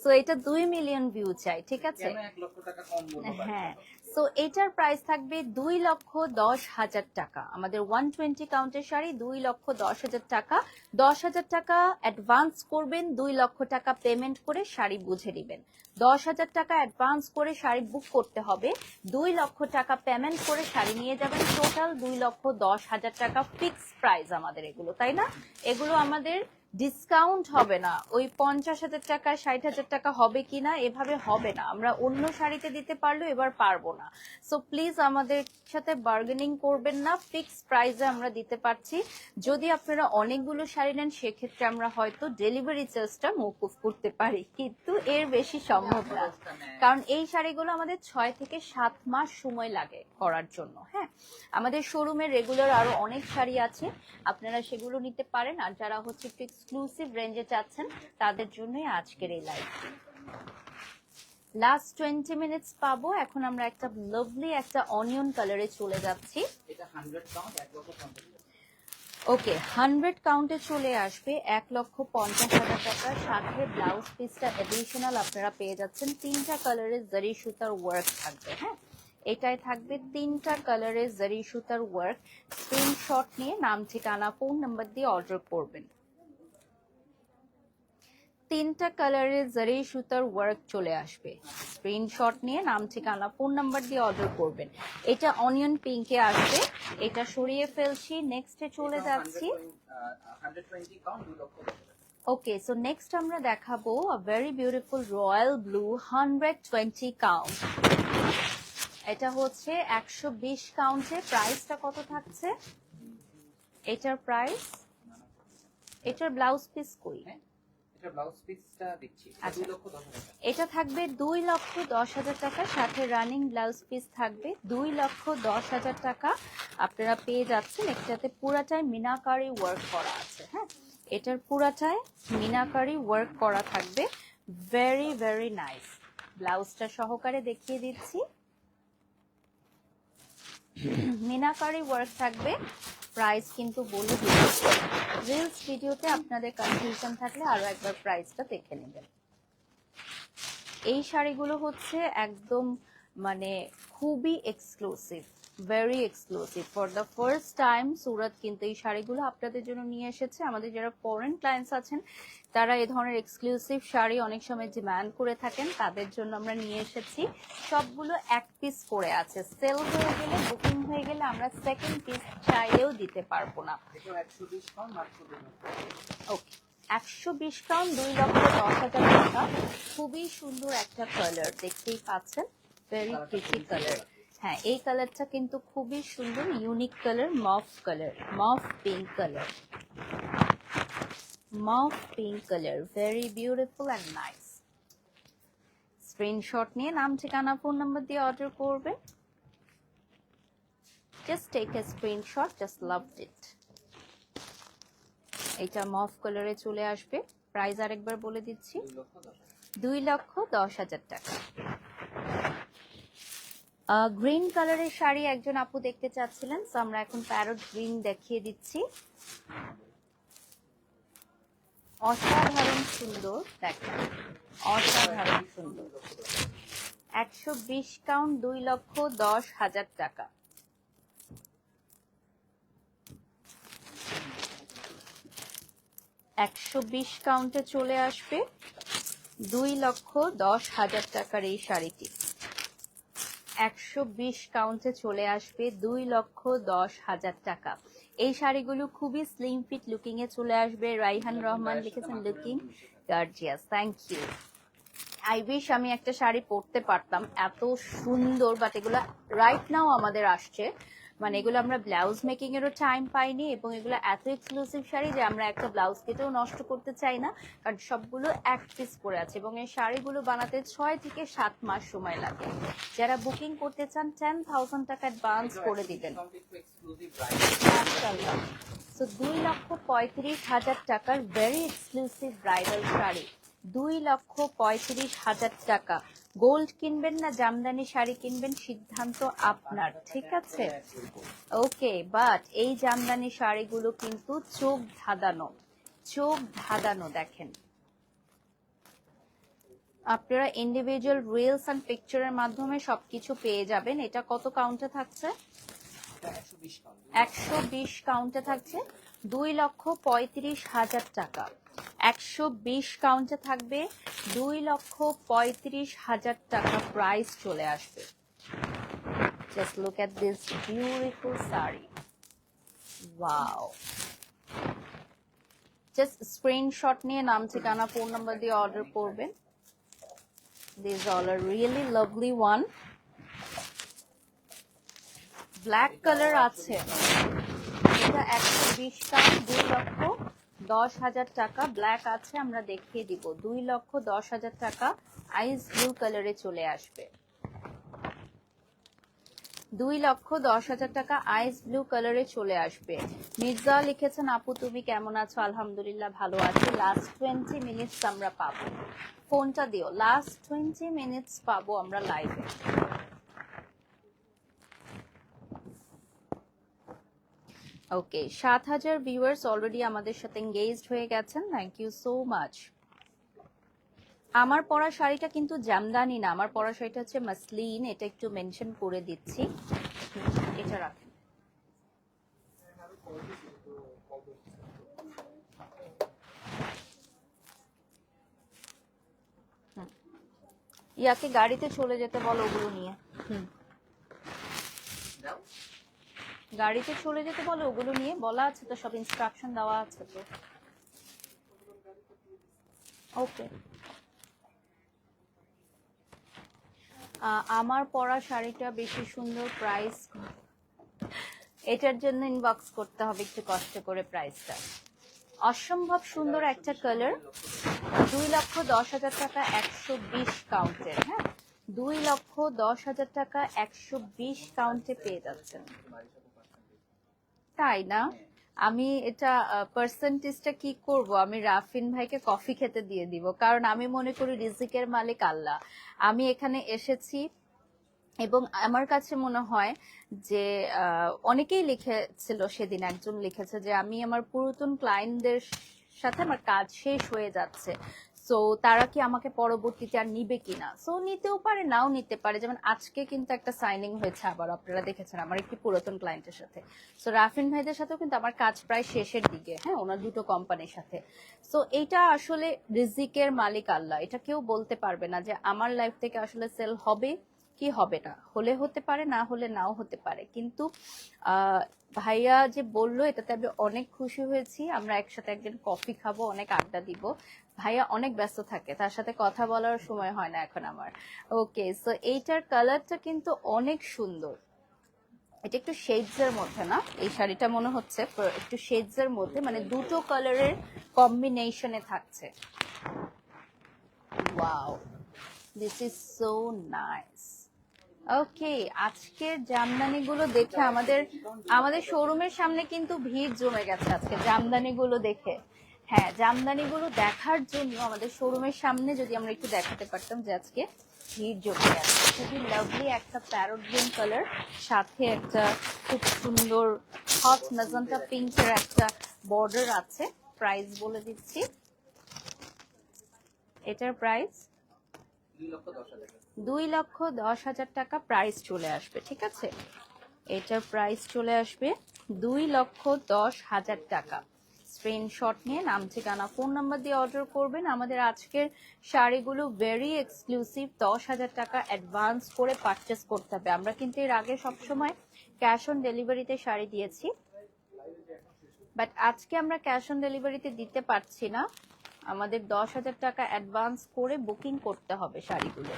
সো এটা 2 মিলিয়ন ভিউ চাই, ঠিক আছে। 1 লক্ষ টাকা কম বলবো। হ্যাঁ, সো এটার প্রাইস থাকবে 2,10,000 টাকা। আমাদের 120 কাউন্টের শাড়ি 2,10,000 টাকা। 10,000 টাকা অ্যাডভান্স করবেন, 2 লক্ষ টাকা পেমেন্ট করে শাড়ি বুঝে দিবেন। 10,000 টাকা অ্যাডভান্স করে শাড়ি বুক করতে হবে, 2 লক্ষ টাকা পেমেন্ট করে শাড়ি নিয়ে যাবেন। টোটাল 2,10,000 টাকা ফিক্স প্রাইস আমাদের এগুলো, তাই না? এগুলো আমাদের ডিসকাউন্ট হবে না। ওই 50,000 টাকা 60,000 টাকা হবে কিনা, এভাবে হবে না। আমরা অন্য শাড়িতে দিতে পারলেও এবার পারবো না। সো প্লিজ আমাদের সাথে বার্গেনিং করবেন না, ফিক্স প্রাইসে আমরা দিতে পারছি। যদি আপনারা অনেকগুলো শাড়ি নেন সেক্ষেত্রে আমরা হয়তো ডেলিভারি চার্জটা মওকুফ করতে পারি, কিন্তু এর বেশি সম্ভব না, কারণ এই শাড়িগুলো আমাদের 6 থেকে 7 মাস সময় লাগে করার জন্য। হ্যাঁ, আমাদের শোরুমে রেগুলার আরো অনেক শাড়ি আছে, আপনারা সেগুলো নিতে পারেন। আর যারা হচ্ছে একটু এক্সক্লুসিভ রেঞ্জে চাচ্ছেন তাদের জন্যই আজকের এই লাইভ। লাস্ট 20 মিনিটস পাবো। এখন আমরা একটা লাভলি একটা অনিয়ন কালারে চলে যাচ্ছি। এটা 100 কাউন্ট 1,50,000। ওকে, 100 কাউন্টে চলে আসবে 1,50,000 টাকা। সাথে ব্লাউজ পিসটা এডিশনাল আপনারা পেয়ে যাচ্ছেন। 3টা কালারের জারি সুতার ওয়ার্ক থাকবে। হ্যাঁ, এটাই থাকবে 3টা কালারের জারি সুতার ওয়ার্ক। স্ক্রিনশট নিয়ে নাম, ঠিকানা, ফোন নাম্বার দিয়ে অর্ডার করবেন। 3টা কালারের জারি সুতার ওয়ার্ক চলে আসবে। স্ক্রিনশট নিয়ে নাম, ঠিকানা, ফোন নাম্বার দিয়ে অর্ডার করবেন। এটা অনিয়ন পিঙ্কে আসবে, এটা সরিয়ে ফেলছি। নেক্সটে চলে যাচ্ছি। 120 কাউন্ট 2,10,000। ওকে, সো নেক্সট আমরা দেখাবো very beautiful royal blue 120 count. এটা হচ্ছে 120 কাউন্টে। প্রাইসটা কত থাকছে এটার প্রাইস? এটার ব্লাউজ পিস কই? এটা ব্লাউজ পিসটা দিচ্ছি 2,10,000। এটা থাকবে 2,10,000 টাকা। সাথে রানিং ব্লাউজ পিস থাকবে 2,10,000 টাকা। আপনারা পেয়ে যাচ্ছেন। এটাতে পুরাটাই মিনাকারি ওয়ার্ক করা আছে। হ্যাঁ, এটার পুরাটাই মিনাকারি ওয়ার্ক করা থাকবে। Very very nice. ব্লাউজটা সহকারে দেখিয়ে দিচ্ছি। মিনাকারি ওয়ার্ক থাকবে। প্রাইস কিন্তু বলে দিচ্ছি, রিলস ভিডিওতে আপনাদের কনফিউশন থাকলে আরো একবার প্রাইসটা দেখে নেবেন। এই শাড়িগুলো হচ্ছে একদম মানে খুবই exclusive. Very exclusive. For the first time Surat কিন্তু এই শাড়িগুলো আপনাদের জন্য নিয়ে এসেছে। আমাদের যারা ফরেন ক্লায়েন্টস আছেন তারা এই ধরনের এক্সক্লুসিভ শাড়ি অনেক সময় ডিমান্ড করে থাকেন, তাদের জন্য আমরা নিয়ে এসেছি। সবগুলো এক পিস করে আছে, সেল হয়ে গেলে বুকিং হয়ে গেলে আমরা সেকেন্ড পিস চাইলেও দিতে পারবো না। ওকে, 120 কাউন্ট 2,10,000 টাকা। খুবই সুন্দর একটা কালার, দেখতেই পাচ্ছেন, ভেরি প্রিটি কালার। হ্যাঁ, এই কালারটা কিন্তু খুবই সুন্দর, unique colour, mauve colour, mauve pink colour, mauve pink colour, very beautiful and nice. Screenshot নিয়ে নাম, ঠিকানা, ফোন নাম্বার দিয়ে অর্ডার করবেন। Just take a screenshot, just loved it. এটা মফ কালারে চলে আসবে। প্রাইস আরেকবার বলে দিচ্ছি, 2,10,000 টাকা। গ্রিন কালারের শাড়ি একজন আপু দেখতে চাচ্ছিলেন, সো আমরা এখন প্যারট গ্রিন দেখিয়ে দিচ্ছি। অসাধারণ সুন্দর, দেখেন, অসাধারণ সুন্দর। 120 কাউন্ট 2,10,000 টাকা। $120 কাউন্টে চলে আসবে 2,10,000 টাকার এই শাড়িটি। 120 কাউন্টে চলে আসবে 2,10,000 টাকা। এই শাড়িগুলো খুবই স্লিম ফিট লুকিং এ চলে আসবে। রাইহান রহমান লিখেছেন looking gorgeous, thank you. I wish আমি একটা শাড়ি পরতে পারতাম, এত সুন্দর, বাট এগুলো রাইট নাও আমাদের আসছে, মানে এগুলো আমরা ব্লাউজ মেকিং এরও টাইম পাইনি, এবং এগুলো এত এক্সক্লুসিভ শাড়ি যে আমরা একটা ব্লাউজ কেটেও নষ্ট করতে চাই না, কারণ সবগুলো এক পিস করে আছে, এবং এই শাড়িগুলো বানাতে 6 থেকে 7 মাস সময় লাগে। যারা বুকিং করতে চান 10,000 টাকা অ্যাডভান্স করে দিবেন। মাশাআল্লাহ। সো 2,35,000 টাকার ভেরি এক্সক্লুসিভ ব্রাইডাল শাড়ি, 2,35,000 টাকা। গোল্ড কিনবেন না জামদানি শাড়ি কিনবেন, সিদ্ধান্ত আপনার, ঠিক আছে? ওকে, বাট এই জামদানি শাড়িগুলো কিন্তু চোখ ধাঁধানো, চোখ ধাঁধানো। দেখেন, আপনারা ইন্ডিভিজুয়াল রিলস এন্ড পিকচারের মাধ্যমে সবকিছু পেয়ে যাবেন। এটা কত কাউন্টে থাকছে? 120 কাউন্টে থাকছে 2,35,000 টাকা। 120 কাউন্টে থাকবে 2,35,000 টাকা প্রাইস চলে আসবে। Just look at this beautiful sari, wow. Just screenshot নিয়ে নাম, ঠিকানা, ফোন নাম্বার দিয়ে অর্ডার করবেন। These all are really lovely one. Black colour আছে, এটা 120 কাউন্ট 2,10,000 টাকা। ব্ল্যাক আছে, আমরা দেখিয়ে দিব, 2,10,000 টাকা। আইস ব্লু কালারে চলে আসবে, 2,10,000 টাকা আইস ব্লু কালারে চলে আসবে। মির্জা লিখেছেন আপু তুমি কেমন আছো? আলহামদুলিল্লাহ ভালো আছি। লাস্ট 20 মিনিটস আমরা পাবো, ফোনটা দিও, লাস্ট 20 মিনিটস পাবো আমরা লাইভে। ওকে, 7,000 ভিউয়ার্স অলরেডি আমাদের সাথে এঙ্গেজড হয়ে গেছেন, থ্যাংক ইউ সো মাচ। আমার পরা শাড়িটা কিন্তু জামদানি না, আমার পরা শাড়িটা হচ্ছে মাসলিন, এটা একটু মেনশন করে দিচ্ছি। এটা রাখেন। ইয়াকে গাড়িতে চলে যেতে বলো ওগুলো নিয়ে। গাড়িতে চলে যেতে বলো ওগুলো নিয়ে, বলা আছে তো, সব ইনস্ট্রাকশন দেওয়া আছে তো। ওকে, আমার পরা শাড়িটা বেশি সুন্দর, প্রাইস এটার জন্য ইনবক্স করতে হবে একটু কষ্ট করে। প্রাইসটা অসম্ভব সুন্দর একটা কালার, 2,10,000 টাকা 120 কাউন্টের। হ্যাঁ, 2,10,000 টাকা 120 কাউন্টে পেয়ে যাচ্ছেন, তাই না? আমি এটা পার্সেন্টেজটা কি করব, আমি রাফিন ভাইকে কফি খেতে দিয়ে দিব, কারণ আমি মনে করি রিজিকের মালিক আল্লাহ। আমি এখানে এসেছি এবং আমার কাছে মনে হয় যে অনেকেই লিখেছিল, সেদিন একজন লিখেছে যে আমি আমার পুরাতন ক্লায়েন্টদের সাথে আমার কাজ শেষ হয়ে যাচ্ছে, সো তারা কি আমাকে পরবর্তীতে আর নিবে কিনা, সো নিতেও পারে নাও নিতে পারে। যেমন আজকে কিন্তু একটা সাইনিং হয়েছে, আবার আপনারা দেখেছেন আমার একটি পুরাতন ক্লায়েন্টের সাথে। সো রাফিন ভাইদের সাথেও কিন্তু আমার কাজ প্রায় শেষের দিকে, হ্যাঁ, ওনার দুটো কোম্পানির সাথে। সো এটা আসলে রিজিকের মালিক আল্লাহ, এটা কেউ বলতে পারবে না যে আমার লাইফ থেকে আসলে সেল হবে কি হবে না, হলে হতে পারে, না হলে নাও হতে পারে। কিন্তু ভাইয়া যে বললো এটাতে আমি অনেক খুশি হয়েছি। আমরা একসাথে একদিন কফি খাবো, অনেক আড্ডা দিব। ভাইয়া অনেক ব্যস্ত থাকে, তার সাথে কথা বলার সময় হয় না এখন আমার। ওকে, সো এইটার কালারটা কিন্তু অনেক সুন্দর। এটা একটু শেডস এর মধ্যে না, এই শাড়িটা মনে হচ্ছে একটু শেডস এর মধ্যে, মানে দুটো কালারের কম্বিনেশনে থাকছে। Wow, this is so nice. Okay, আজকের জামদানি গুলো দেখে আমাদের শোরুমের সামনে কিন্তু ভিড় জমে গেছে আজকে জামদানি গুলো দেখে। হ্যাঁ, জামদানি গুলো দেখার জন্য আমাদের শোরুমের সামনে যদি আমরা একটু দেখাতে পারতাম যে আজকে ভিড় জমে গেছে। খুবই লাভলি একটা প্যারট গ্রিন কালার, সাথে একটা খুব সুন্দর হট ম্যাজেন্টা পিঙ্কের একটা বর্ডার আছে। প্রাইস বলে দিচ্ছি, এটার প্রাইস 2,10,000 টাকা প্রাইস চলে আসবে। ঠিক আছে, এটার প্রাইস চলে আসবে 2,10,000 টাকা। স্ক্রিনশট নিয়ে নাম, ঠিকানা, ফোন নাম্বার দিয়ে অর্ডার করবেন। আমাদের আজকের শাড়িগুলো ভেরি এক্সক্লুসিভ, 10,000 টাকা অ্যাডভান্স করে পারচেস করতে হবে। আমরা কিন্তু এর আগে সবসময় ক্যাশ অন ডেলিভারিতে শাড়ি দিয়েছি, বাট আজকে আমরা ক্যাশ অন ডেলিভারিতে দিতে পারছি না। আমাদের 10,000 টাকা অ্যাডভান্স করে বুকিং করতে হবে শাড়িগুলো।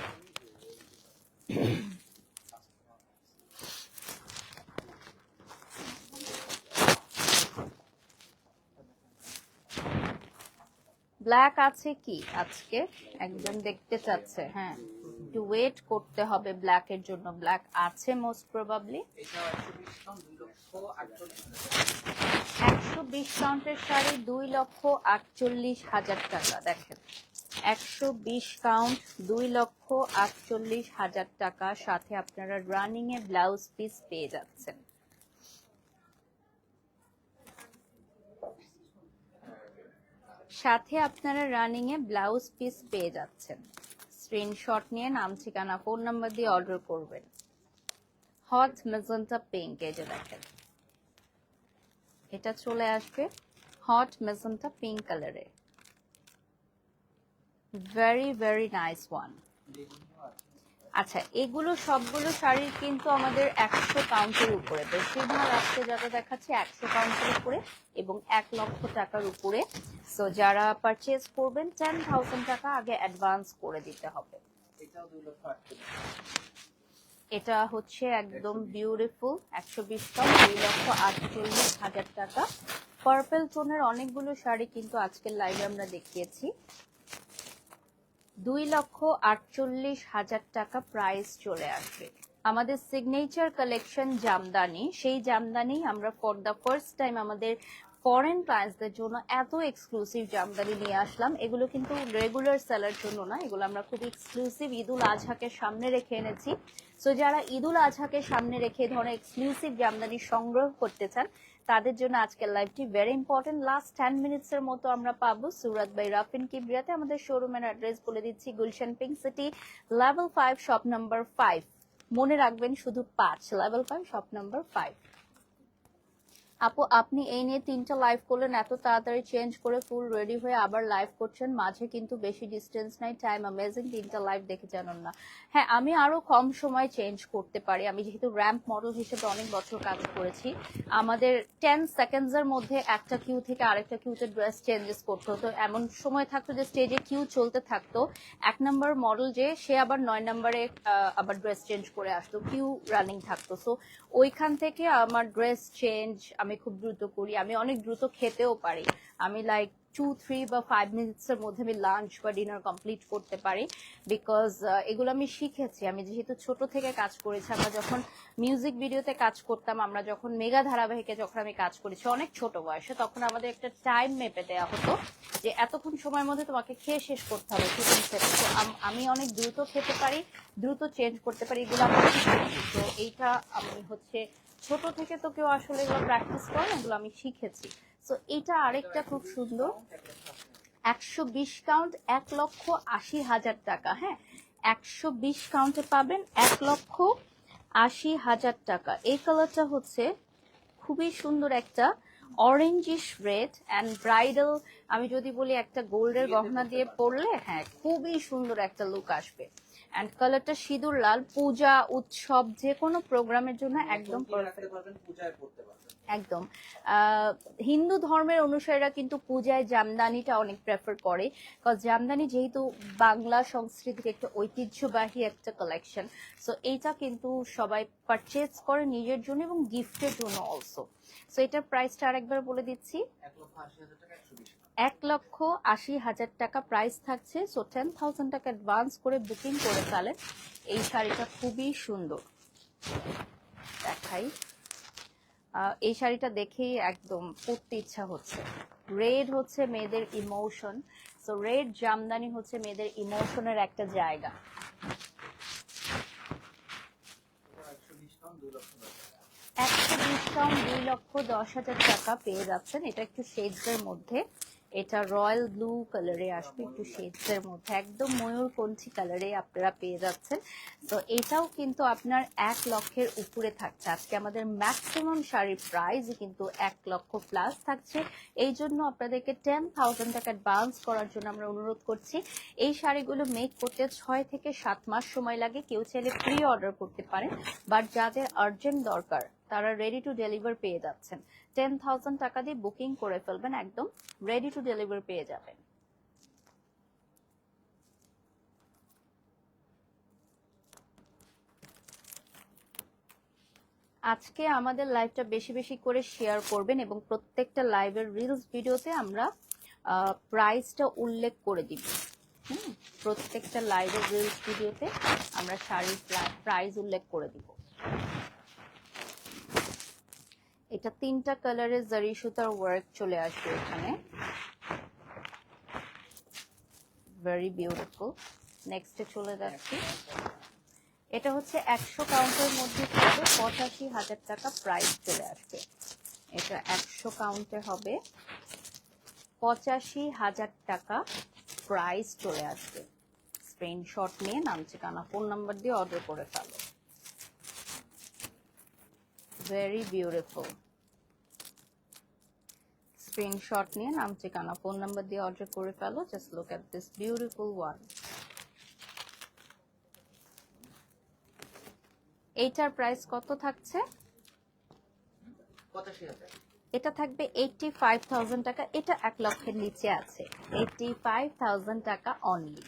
ব্ল্যাক আছে কি আজকে, একজন দেখতে চাচ্ছে। হ্যাঁ, একটু ওয়েট করতে হবে ব্ল্যাকের জন্য। ব্ল্যাক আছে মোস্ট প্রবাবলি। 120 কাউন্টের শাড়ি 2,48,000 টাকা। দেখেন, 120 কাউন্ট 2,48,000 টাকা, সাথে আপনারা রানিং এ ব্লাউজ পিস পেয়ে যাচ্ছেন। সাথে আপনারা রানিং এ ব্লাউজ পিস পেয়ে যাচ্ছেন। স্ক্রিনশট নিয়ে নাম, ঠিকানা, ফোন নাম্বার দিয়ে অর্ডার করবেন। হট ম্যাজেন্টা পিঙ্ক, এই যে দেখেন, এটা চলে আসবে হট ম্যাজেন্টা পিঙ্ক কালারে। Very very nice one. আচ্ছা, এগুলো সবগুলো শাড়ির কিন্তু আমাদের 100 কাউন্টের উপরে, বেশিরভাগ আজকে যাতে দেখাচ্ছে 100 কাউন্টের উপরে এবং 1 লক্ষ টাকার উপরে। সো যারা পারচেজ করবেন 10,000 টাকা আগে অ্যাডভান্স করে দিতে হবে। এটা হচ্ছে একদম বিউটিফুল 120 কাউন্ট, 2,48,000 টাকা। পার্পল টোনের অনেকগুলো শাড়ি কিন্তু আজকের লাইভে আমরা দেখিয়েছি। 2,48,000 টাকা প্রাইস চলে আসবে। আমাদের সিগনেচার কালেকশন জামদানি, সেই জামদানি আমরা ফর দ্য ফার্স্ট টাইম আমাদের ফরেন ক্লায়েন্টসদের জন্য এত এক্সক্লুসিভ জামদানি নিয়ে আসলাম। এগুলো কিন্তু রেগুলার সেলার জন্য না, এগুলো আমরা খুব এক্সক্লুসিভ ঈদুল আজহাকে সামনে রেখে এনেছি। সো যারা ঈদুল আজহাকে সামনে রেখে ধরনের এক্সক্লুসিভ জামদানি সংগ্রহ করতে চান তাদের জন্য আজকের লাইভটি ভেরি ইম্পর্টেন্ট। লাস্ট 10 মিনিটস এর মতো আমরা পাবো সুরাত বাই রাফিন কিবরিয়াতে। আমাদের শোরুমের অ্যাড্রেস বলে দিচ্ছি, Gulshan pink city, level 5, shop number 5। মনে রাখবেন শুধু 5, লেভেল 5, শপ নাম্বার 5। আপু, আপনি এই নিয়ে 3টা লাইভ করলেন, এত তাড়াতাড়ি চেঞ্জ করে ফুল রেডি হয়ে আবার লাইভ করছেন, মাঝে কিন্তু বেশি ডিস্টেন্স নাই, টাইম অ্যামেজিং, 3টা লাইভ দেখে জানেন না। হ্যাঁ, আমি আরো কম সময় চেঞ্জ করতে পারি। আমি যেহেতু র্যাম্প মডেল হিসেবে অনেক বছর কাজ করেছি, আমাদের 10 সেকেন্ডস এর মধ্যে একটা কিউ থেকে আরেকটা কিউতে ড্রেস চেঞ্জেস করতে হতো। এমন সময় থাকতো যে স্টেজে কিউ চলতে থাকতো, 1 নম্বর মডেল যে সে আবার 9 নম্বরে আবার ড্রেস চেঞ্জ করে আসতো, কিউ রানিং থাকতো। সো ওইখান থেকে আমার ড্রেস চেঞ্জ আমি খুব দ্রুত করি। আমি অনেক দ্রুত খেতেও পারি। আমি লাইক 2, 3 বা 5 মিনিটস এর মধ্যে আমি লাঞ্চ বা ডিনার কমপ্লিট করতে পারি, বিকজ এগুলো আমি শিখেছি। আমি যেহেতু ছোট থেকে কাজ করেছি, আমরা যখন মিউজিক ভিডিওতে কাজ করতাম, আমরা যখন মেগা ধারাবাহিকে যখন আমি কাজ করেছি অনেক ছোট বয়সে, তখন আমাদের একটা টাইম মেপে দেওয়া হতো যে এতক্ষণ সময়ের মধ্যে তোমাকে খেয়ে শেষ করতে হবে শুটিং সেটে। তো আমি অনেক দ্রুত খেতে পারি, দ্রুত চেঞ্জ করতে পারি, এগুলো আমি শিখেছি। তো এইটা আমি হচ্ছে ছোট থেকে তো কেউ আসলে এগুলো প্র্যাকটিস করে না, এগুলো আমি শিখেছি। সো এটা আরেকটা খুব সুন্দর 120 কাউন্ট 1,80,000 টাকা। হ্যাঁ, 120 কাউন্টে পাবেন 1,80,000 টাকা। এই কালারটা হচ্ছে খুবই সুন্দর একটা অরেঞ্জিশ রেড অ্যান্ড ব্রাইডাল, আমি যদি বলি একটা গোল্ডের গহনা দিয়ে পরলে হ্যাঁ খুবই সুন্দর একটা লুক আসবে। অ্যান্ড কালারটা সিঁদুর লাল, পূজা উৎসব যে কোনো প্রোগ্রামের জন্য একদম পারফেক্ট। একদম হিন্দু ধর্মের অনুসারীরা কিন্তু পূজায় জামদানিটা অনেক প্রেফার করে, কারণ জামদানি যেহেতু বাংলা সংস্কৃতির একটা ঐতিহ্যবাহী একটা কালেকশন, সো এইটা কিন্তু সবাই পারচেজ করে নিজের জন্য এবং গিফটের জন্য অলসো। সো এটার প্রাইসটা আরেকবার বলে দিচ্ছি, 1,80,000 টাকা প্রাইস থাকছে। সো 10,000 টাকা অ্যাডভান্স করে বুকিং করে ফেলেন। এই শাড়িটা খুবই সুন্দর, দেখাই। এই শাড়িটা দেখেই একদম পরতে ইচ্ছা হচ্ছে। রেড হচ্ছে মেয়েদের ইমোশন, সো রেড জামদানি হচ্ছে মেয়েদের ইমোশনের একটা জায়গা। 120 কাউন্ট 2,10,000 টাকা পেয়ে যাচ্ছেন। এটা একটু শেডসের মধ্যে, এটা রয়্যাল ব্লু কালারে আসবে, একটু শেডসের মধ্যে একদম ময়ূরকণ্ঠী কালারে আপনারা পেয়ে যাচ্ছেন। তো এটাও কিন্তু আপনার 1 লক্ষের উপরে থাকছে। আজকে আমাদের ম্যাক্সিমাম শাড়ির প্রাইস কিন্তু 1 লক্ষ প্লাস থাকছে। এই জন্য আপনাদেরকে 10,000 টাকা অ্যাডভান্স করার জন্য আমরা অনুরোধ করছি। এই শাড়িগুলো মেক করতে 6 থেকে 7 মাস সময় লাগে। কেউ চাইলে প্রি অর্ডার করতে পারেন, বাট যাদের আর্জেন্ট দরকার তারা রেডি টু ডেলিভার পেয়ে যাচ্ছেন। 10,000 টাকা দিয়ে বুকিং করে ফেলবেন, একদম রেডি টু ডেলিভার পেয়ে যাবেন। আজকে আমাদের লাইভটা বেশি বেশি করে শেয়ার করবেন এবং প্রত্যেকটা লাইভের রিলস ভিডিওতে আমরা প্রাইসটা উল্লেখ করে দিব। প্রত্যেকটা লাইভের রিলস ভিডিওতে আমরা শাড়ির প্রাইস উল্লেখ করে দিব। এটা 3টা কালারের জারি সুতার ওয়ার্ক চলে আসবে এখানে, ভেরি বিউটিফুল। নেক্সটে চলে যাচ্ছি। এটা হচ্ছে 100 কাউন্টের মধ্যে থাকবে, 85,000 টাকা প্রাইস চলে আসবে। এটা 100 কাউন্টে হবে, 85,000 টাকা প্রাইস চলে আসবে। স্ক্রিনশট নিয়ে নাম ঠিকানা ফোন নাম্বার দিয়ে অর্ডার করে ফেলো। Very beautiful. স্ক্রিনশট নিয়ে নাম ঠিকানা ফোন নাম্বার দিয়ে অর্ডার করে ফেলো। Just look at this beautiful one. এইটার প্রাইস কত থাকছে? 85,000। এটা থাকবে 85,000 টাকা। এটা 1 লক্ষের নিচে আছে, 85,000 টাকা অনলি।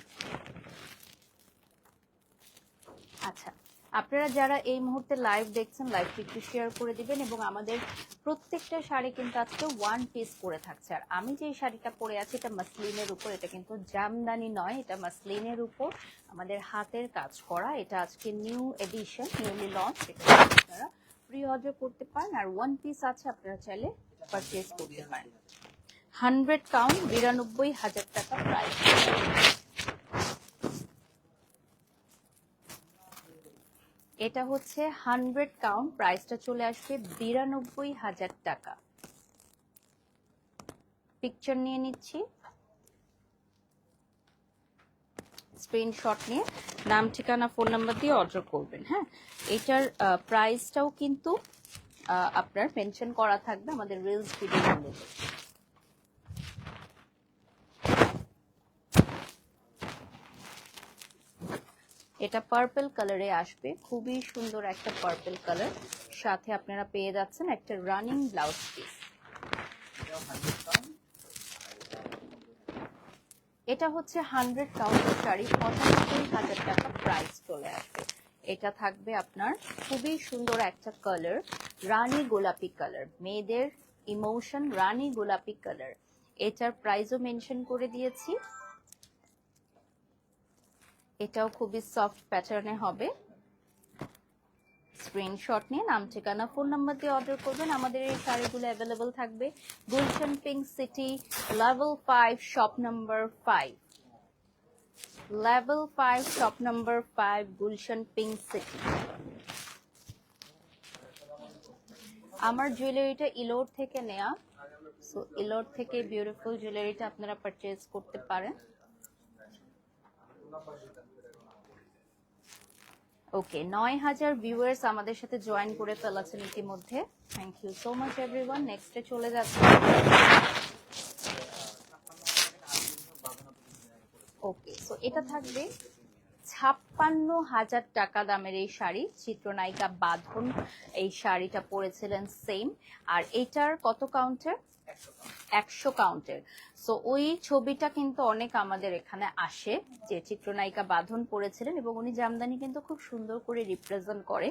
আচ্ছা, আপনারা যারা এই মুহূর্তে লাইভ দেখছেন, লাইভটি একটু শেয়ার করে দিবেন এবং আমাদের প্রত্যেকটা শাড়ি কিন্তু আজকে 1 পিস করে থাকছে। আর আমি যে শাড়িটা পরে আছি এটা মাসলিনের উপর, এটা কিন্তু জামদানি নয়, এটা মাসলিনের উপর আমাদের হাতের কাজ করা। এটা আজকে নিউ এডিশন, নিউলি লঞ্চ। এটা আপনারা প্রি অর্ডার করতে পারেন, আর 1 পিস আছে, আপনারা চাইলে পারচেজ করতে পারেন। 100 কাউন্ট 92,000 টাকা প্রাইস। এটা হচ্ছে 100 কাউন্ট, প্রাইসটা চলে আসবে 92,000 টাকা। পিকচার নিয়ে নিচ্ছি, স্ক্রিনশট নিয়ে নাম ঠিকানা ফোন নাম্বার দিয়ে অর্ডার করবেন। হ্যাঁ, এটার প্রাইসটাও কিন্তু আপনার মেনশন করা থাকবে আমাদের রিলস ভিডিওগুলোতে। এটা পার্পল কালারে আসবে, খুবই সুন্দর একটা পার্পল কালার। সাথে আপনারা পেয়ে যাচ্ছেন একটা রানিং ব্লাউজ পিস। এটা হচ্ছে 100 কাউন্টের শাড়ি, 95,000 টাকা প্রাইস চলে আসবে। এটা থাকবে আপনার খুবই সুন্দর একটা কালার, রানী গোলাপি কালার, মেয়েদের ইমোশন রানী গোলাপি কালার। এটার প্রাইসও মেনশন করে দিয়েছি। এটাও খুবই সফট প্যাটার্নে হবে। স্ক্রিনশট নিয়ে নাম ঠিকানা ফোন নাম্বার দিয়ে অর্ডার করবেন। আমাদের এই শাড়িগুলো অ্যাভেলেবল থাকবে Gulshan pink city level 5 shop number 5, level 5 shop number 5 Gulshan pink city. আমার জুয়েলারিটা ইলোর থেকে নেয়া, সো সো এলোর থেকে বিউটিফুল জুয়েলারিটা আপনারা পারচেজ করতে পারেন। ওকে, 9000 ভিউয়ার্স আমাদের সাথে জয়েন করে ফেলেছেন ইতিমধ্যে। Thank you so much everyone. নেক্সটে চলে যাচ্ছে। ওকে, সো এটা থাকবে 56,000 টাকা দামের এই শাড়ি, চিত্রনায়িকা বাঁধন এই শাড়িটা পরেছিলেন সেম। আর এটার কত কাউন্টের? 100 কাউন্টের। সো ওই ছবিটা কিন্তু অনেক আমাদের এখানে আসে, যে চিত্রনায়িকা বাঁধন পরেছিলেন এবং উনি জামদানি কিন্তু খুব সুন্দর করে রিপ্রেজেন্ট করে।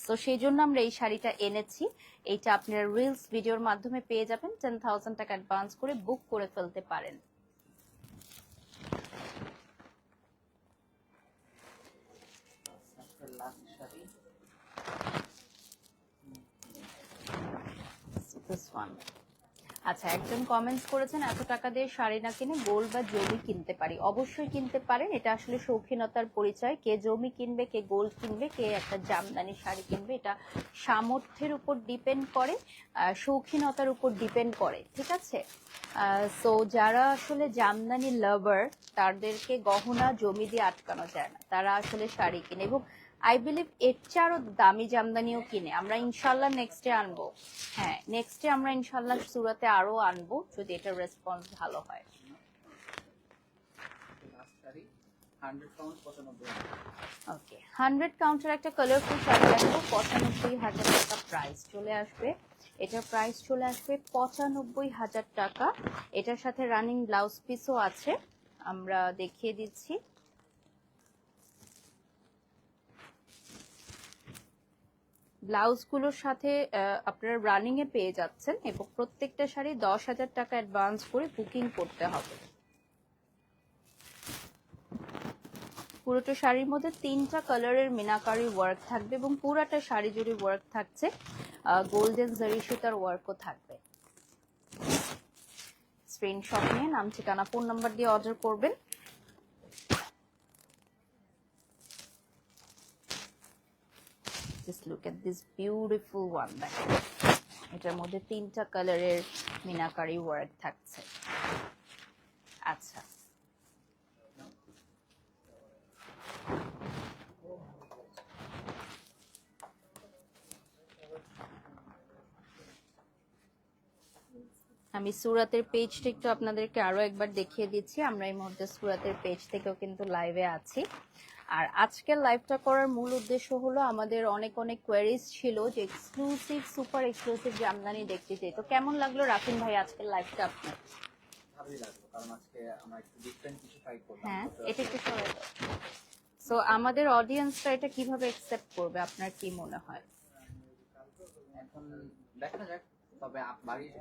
সো সেই জন্য আমরা এই শাড়িটা এনেছি। এইটা আপনারা রিলস ভিডিওর মাধ্যমে পেয়ে যাবেন। 10,000 টাকা অ্যাডভান্স করে বুক করে ফেলতে পারেন। This one. আচ্ছা, একজন কমেন্টস করেছেন এত টাকা দিয়ে শাড়ি না কিনে গোল্ড বা জমি কিনতে পারি। অবশ্যই কিনতে পারেন, এটা আসলে শৌখিনতার পরিচয়। কে জমি কিনবে, কে গোল্ড কিনবে, কে একটা জামদানি শাড়ি কিনবে, এটা সামর্থ্যের উপর ডিপেন্ড করে, শৌখিনতার উপর ডিপেন্ড করে, ঠিক আছে। সো যারা আসলে জামদানি লাভার তাদেরকে গহনা জমি দিয়ে আটকানো যায় না, তারা আসলে শাড়ি কিনে এবং আই বিলিভ এর চেয়ে আরো দামি জামদানিও কিনে। আমরা ইনশাল্লাহ নেক্সটে আনবো। হ্যাঁ, নেক্সটে আমরা ইনশাল্লাহ সুরাতে আরো আনবো যদি এটার রেসপন্স ভালো হয়। ওকে, 100 কাউন্টের একটা কালারফুল শাড়ি দেখো, 95,000 টাকা প্রাইস চলে আসবে। এটার প্রাইস চলে আসবে 95,000 টাকা। এটার সাথে রানিং ব্লাউজ পিসও আছে, আমরা দেখিয়ে দিচ্ছি। ব্লাউজগুলোর সাথে আপনারা রানিং এ পেয়ে যাচ্ছেন এবং প্রত্যেকটা শাড়ি 10,000 টাকা অ্যাডভান্স করে বুকিং করতে হবে। পুরোটা শাড়ির মধ্যে 3টা কালারের মিনাকারি ওয়ার্ক থাকবে এবং পুরাটা শাড়ি জুড়ে ওয়ার্ক থাকছে, গোল্ডেন জারি সুতার ওয়ার্কও থাকবে। স্ক্রিনশট নিয়ে নাম, ঠিকানা, ফোন নাম্বার দিয়ে অর্ডার করবেন। Just look at this beautiful one. দেখো, এটার মধ্যে 3টা কালারের মিনাকারি ওয়ার্ক থাকছে। আচ্ছা, আমি সুরাতের পেজটা একটু আপনাদেরকে আরো একবার দেখিয়ে দিচ্ছি। আমরা এই মুহূর্তে সুরাতের পেজ থেকেও কিন্তু লাইভে আছি। আর আজকের লাইভটা করার মূল উদ্দেশ্য হলো, আমাদের অনেক অনেক কোয়েরিজ ছিল যে এক্সক্লুসিভ, সুপার এক্সক্লুসিভ জামদানি দেখতে চাই। তো কেমন লাগলো রাফিন ভাই আজকের লাইভটা আপনার? ভালোই লাগলো, কারণ আজকে আমরা একটু ডিফারেন্ট কিছু ট্রাই করলাম। হ্যাঁ, এটা একটু সরে দাও। সো আমাদের অডিয়েন্সরা এটা কিভাবে অ্যাকসেপ্ট করবে আপনার কি মনে হয়? এখন দেখা যাক। তবে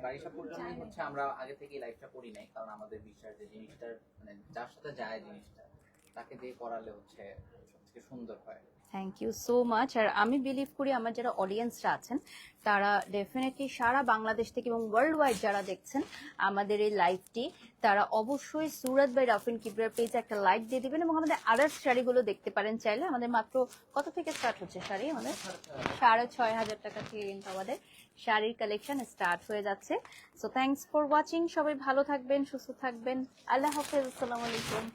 বারিশা পর্যন্তই হচ্ছে আমরা আগে থেকেই লাইভটা করি নাই, কারণ আমাদের বিশ্বাস যে জিনিসটার মানে যার সাথে যায় জিনিসটা তাকে দিয়ে করালে হচ্ছে সবথেকে সুন্দর হয়। Thank you so much. আর আমি বিলিভ করি আমার যারা অডিয়েন্সরা আছেন তারা ডেফিনেটলি সারা বাংলাদেশ থেকে এবং ওয়ার্ল্ড ওয়াইড যারা দেখছেন আমাদের এই লাইভটি, তারা অবশ্যই সুরাত বাই রাফিন কিবরিয়ার পেজে একটা লাইক দিয়ে দিবেন এবং আমাদের আদার্স শাড়িগুলো দেখতে পারেন চাইলে। আমাদের মাত্র কত থেকে স্টার্ট হচ্ছে শাড়ি? আমাদের 6,500 টাকা থেকে কিন্তু আমাদের শাড়ির কালেকশন স্টার্ট হয়ে যাচ্ছে। So thanks for watching. সবাই ভালো থাকবেন, সুস্থ থাকবেন। আল্লাহ হাফেজ, আসসালামু আলাইকুম।